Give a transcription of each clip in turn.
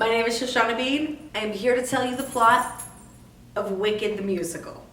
My name is Shoshana Bean. I am here to tell you the plot of Wicked the Musical.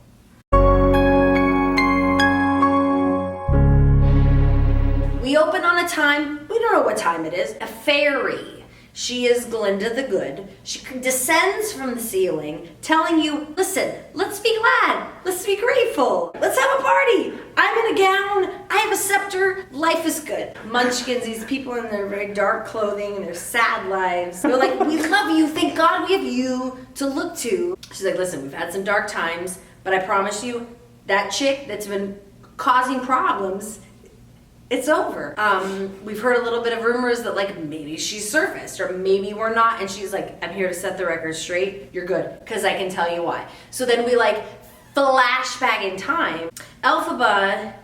We open on a time, we don't know what time it is, a fairy. She is Glinda the Good. She descends from the ceiling telling you, listen, let's be glad, let's be grateful, let's have a party. I'm in a gown, I have a scepter, life is good. Munchkins, these people in their very dark clothing and their sad lives, they're like, we love you, thank God we have you to look to. She's like, listen, we've had some dark times, but I promise you, that chick that's been causing problems, it's over. We've heard a little bit of rumors that like maybe she's surfaced or maybe we're not, and she's like, I'm here to set the record straight. You're good, because I can tell you why. So then we like flash back in time. Elphaba,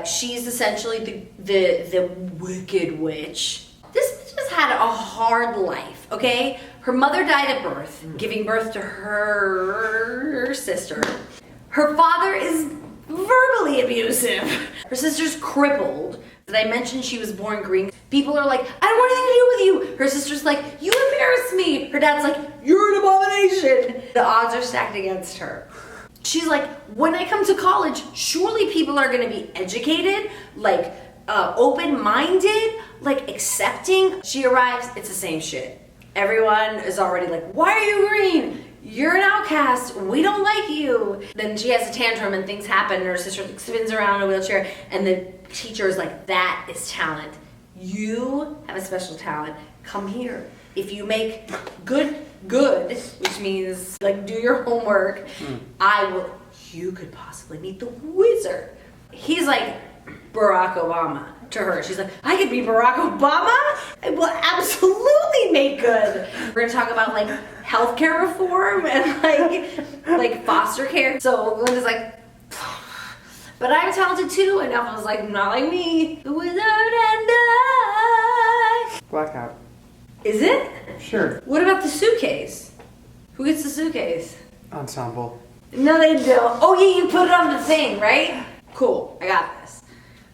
she's essentially the Wicked Witch. This bitch has had a hard life, okay? Her mother died at birth, giving birth to her sister. Her father is verbally abusive. Her sister's crippled. Did I mention she was born green? People are like, I don't want anything to do with you. Her sister's like, you embarrass me. Her dad's like, you're an abomination. The odds are stacked against her. She's like, when I come to college, surely people are gonna be educated, like open-minded, like accepting. She arrives, it's the same shit. Everyone is already like, why are you green? You're an outcast, we don't like you. Then she has a tantrum and things happen and her sister spins around in a wheelchair and the teacher is like, that is talent. You have a special talent, come here. If you make good, which means like do your homework, you could possibly meet the wizard. He's like Barack Obama to her. She's like, I could be Barack Obama? I will absolutely make good. We're gonna talk about like healthcare reform and like foster care. So Glinda's like, but I'm talented too. And Elphaba's like, not like me. The wizard and I. Blackout. Is it? Sure. What about the suitcase? Who gets the suitcase? Ensemble. No, they don't. Oh yeah, you put it on the thing, right? Cool, I got this.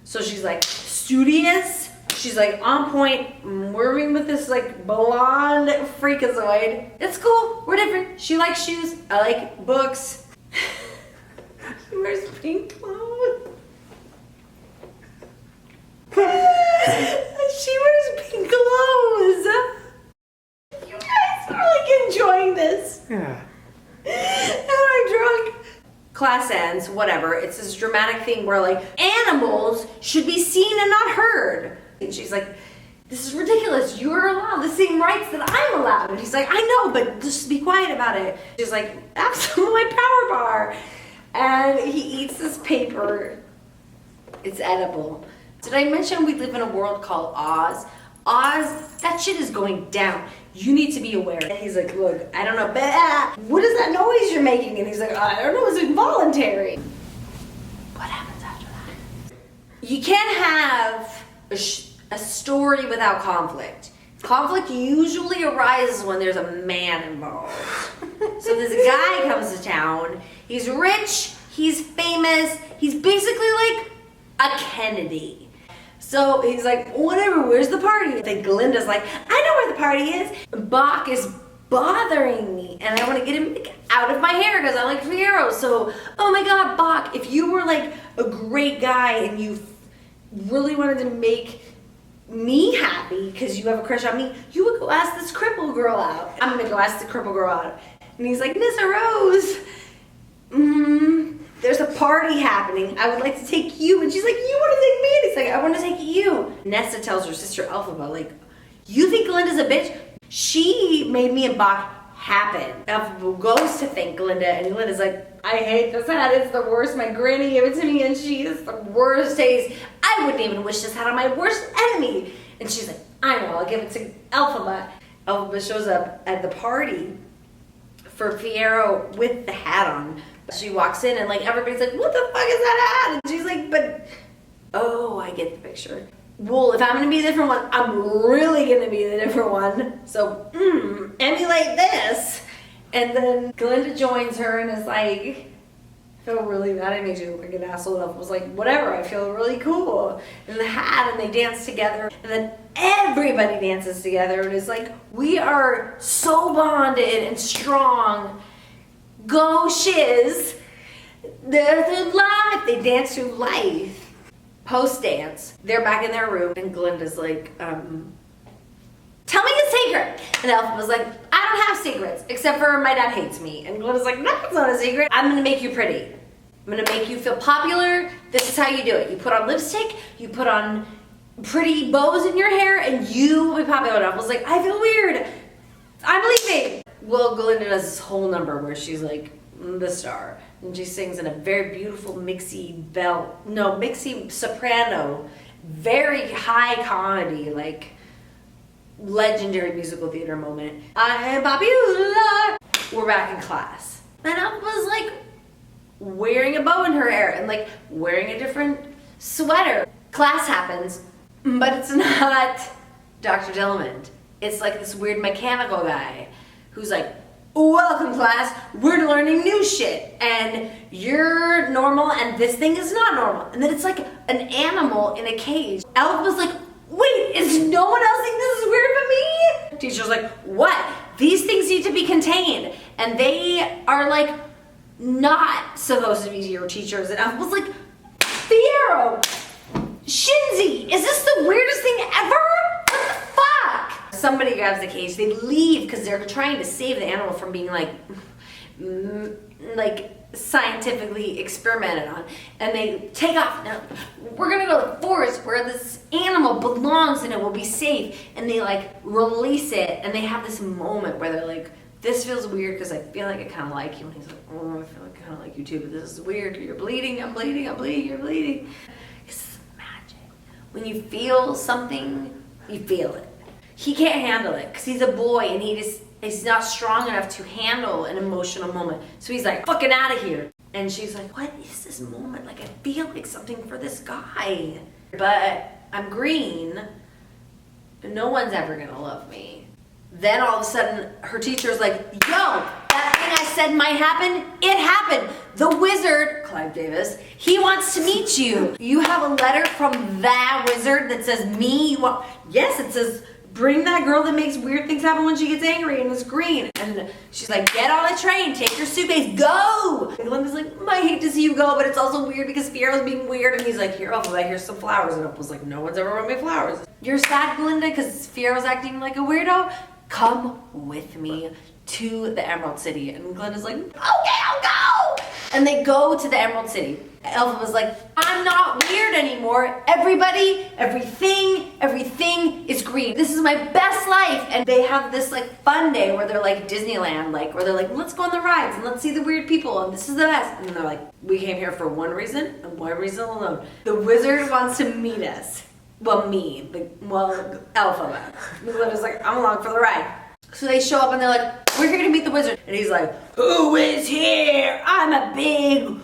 So she's like studious. She's like on point, working with this like blonde freakazoid. It's cool, we're different. She likes shoes, I like books. She wears pink clothes. She wears pink clothes. You guys are like enjoying this. Yeah. And I'm drunk. Class ends, whatever. It's this dramatic thing where like animals should be seen and not heard. And she's like, this is ridiculous. You're allowed the same rights that I'm allowed. And he's like, I know, but just be quiet about it. She's like, absolutely my power bar. And he eats this paper. It's edible. Did I mention we live in a world called Oz? Oz, that shit is going down. You need to be aware. And he's like, look, I don't know, what is that noise you're making? And he's like, I don't know, it's involuntary. What happens after that? You can't have a story without conflict. Conflict usually arises when there's a man involved. So this guy comes to town, he's rich, he's famous, he's basically like a Kennedy. So he's like, whatever, where's the party? Then Glinda's like, I know where the party is. Bach is bothering me and I want to get him out of my hair because I like Figaro. So, oh my God, Bach, if you were like a great guy and you really wanted to make me happy because you have a crush on me, you would go ask this cripple girl out. I'm gonna go ask the cripple girl out. And he's like, Miss Rose, there's a party happening. I would like to take you. And she's like, you want to take me? And he's like, I want to take you. Nesta tells her sister Elphaba, like, you think Glinda's a bitch? She made me and Bach happen. Elphaba goes to thank Glinda, and Glinda's like, I hate this hat. It's the worst. My granny gave it to me, and she is the worst taste. I wouldn't even wish this hat on my worst enemy. And she's like, I know, I'll give it to Elphaba. Elphaba shows up at the party for Figaro with the hat on. She walks in and like everybody's like, what the fuck is that hat? And she's like, but, oh, I get the picture. Well, if I'm gonna be the different one, I'm really gonna be the different one. So, emulate this. And then Glinda joins her and is like, feel really bad. I made you look like an asshole. I was like, whatever, I feel really cool. And the hat, and they dance together. And then everybody dances together. And it's like, we are so bonded and strong. Go shiz. They're through life. They dance through life. Post-dance, they're back in their room. And Glinda's like, tell me a secret. And Alpha was like, I don't have secrets, except for my dad hates me. And Glinda's like, no, it's not a secret. I'm gonna make you pretty. I'm gonna make you feel popular. This is how you do it. You put on lipstick, you put on pretty bows in your hair, and you will be popular. And Alpha was like, I feel weird. I'm leaving. Well, Glinda does this whole number where she's like the star. And she sings in a very beautiful mixy soprano, very high comedy, like legendary musical theater moment. I am popular. We're back in class. And Alpha was like wearing a bow in her hair and like wearing a different sweater. Class happens, but it's not Dr. Dillman. It's like this weird mechanical guy who's like, welcome class, we're learning new shit and you're normal and this thing is not normal. And then it's like an animal in a cage. Alpha was like, wait, is no one else think this is weird but me? Teacher's like, what? These things need to be contained. And they are like not supposed to be your teachers. And I was like, Fiero, Shinzi, is this the weirdest thing ever? What the fuck? Somebody grabs the cage, they leave because they're trying to save the animal from being like scientifically experimented on, and they take off. Now, we're gonna go to the forest where this animal belongs and it will be safe, and they like release it, and they have this moment where they're like, this feels weird because I feel like I kind of like you, and he's like, oh, I feel like I kind of like you too, but this is weird. You're bleeding, I'm bleeding, I'm bleeding, you're bleeding. It's magic. When you feel something, you feel it. He can't handle it because he's a boy and he's not strong enough to handle an emotional moment. So he's like, fucking out of here. And she's like, what is this moment? Like, I feel like something for this guy. But I'm green. And no one's ever gonna love me. Then all of a sudden, her teacher's like, yo, that thing I said might happen, it happened. The wizard, Clive Davis, he wants to meet you. You have a letter from that wizard that says me, yes, it says, bring that girl that makes weird things happen when she gets angry and is green. And she's like, get on a train, take your suitcase, go! And Glinda's like, I hate to see you go, but it's also weird because Fiero's being weird. And he's like, here, Alpha, here's some flowers. And Alpha's like, no one's ever brought me flowers. You're sad, Glinda, because Fiero's acting like a weirdo? Come with me to the Emerald City. And Glinda's like, okay, I'll go! And they go to the Emerald City. Alpha was like, I'm not weird anymore. Everybody, everything is green. This is my best life. And they have this like fun day where they're like Disneyland, like where they're like, let's go on the rides and let's see the weird people and this is the best. And they're like, we came here for one reason and one reason alone. The wizard wants to meet us. Well, Alpha. Glinda's like, I'm along for the ride. So they show up and they're like, we're here to meet the wizard. And he's like, who is here? I'm a big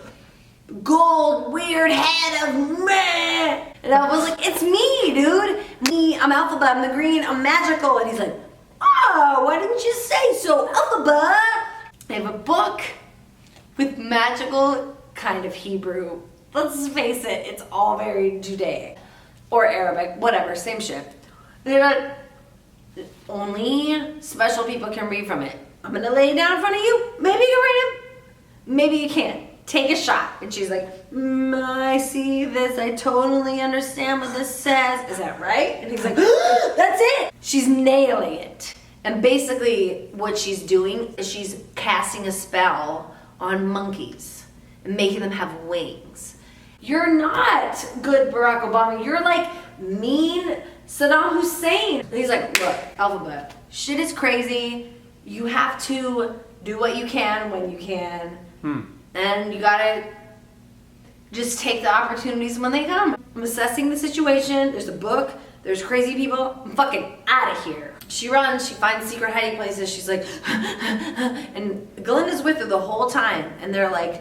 gold weird head of meh. And I was like, it's me, dude. Me, I'm Alphaba, I'm the green, I'm magical. And he's like, oh, why didn't you say so, Alphaba? They have a book with magical kind of Hebrew. Let's face it, it's all very Judaic. Or Arabic, whatever, same shit. They're like, only special people can read from it. I'm gonna lay it down in front of you. Maybe you can read it. Maybe you can't. Take a shot. And she's like, I see this. I totally understand what this says. Is that right? And he's like, that's it. She's nailing it. And basically what she's doing is she's casting a spell on monkeys and making them have wings. You're not good Barack Obama. You're like mean Saddam Hussein. And he's like, look, Alphabet, shit is crazy. You have to do what you can when you can. And you gotta just take the opportunities when they come. I'm assessing the situation. There's a book. There's crazy people. I'm fucking out of here. She runs. She finds secret hiding places. She's like, and Glinda's with her the whole time. And they're like,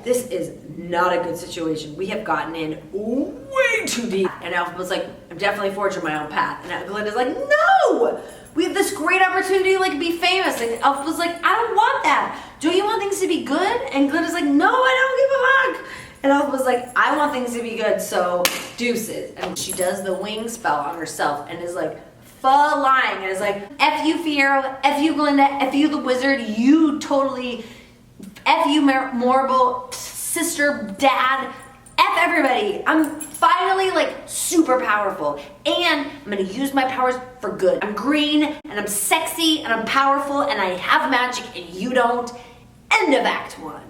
this is not a good situation. We have gotten in way way too deep. And Alpha was like, I'm definitely forging my own path. And Glinda's like, no! We have this great opportunity to like be famous. And Alpha was like, I don't want that. Don't you want things to be good? And Glinda's like, no, I don't give a fuck. And Alpha was like, I want things to be good, so deuces. And she does the wing spell on herself and is like, flying. And is like, F you Fiyero, F you Glinda, F you the wizard, you totally, F you Morble, sister, dad, F everybody. I'm finally like super powerful. And I'm gonna use my powers for good. I'm green, and I'm sexy, and I'm powerful, and I have magic, and you don't. End of Act 1.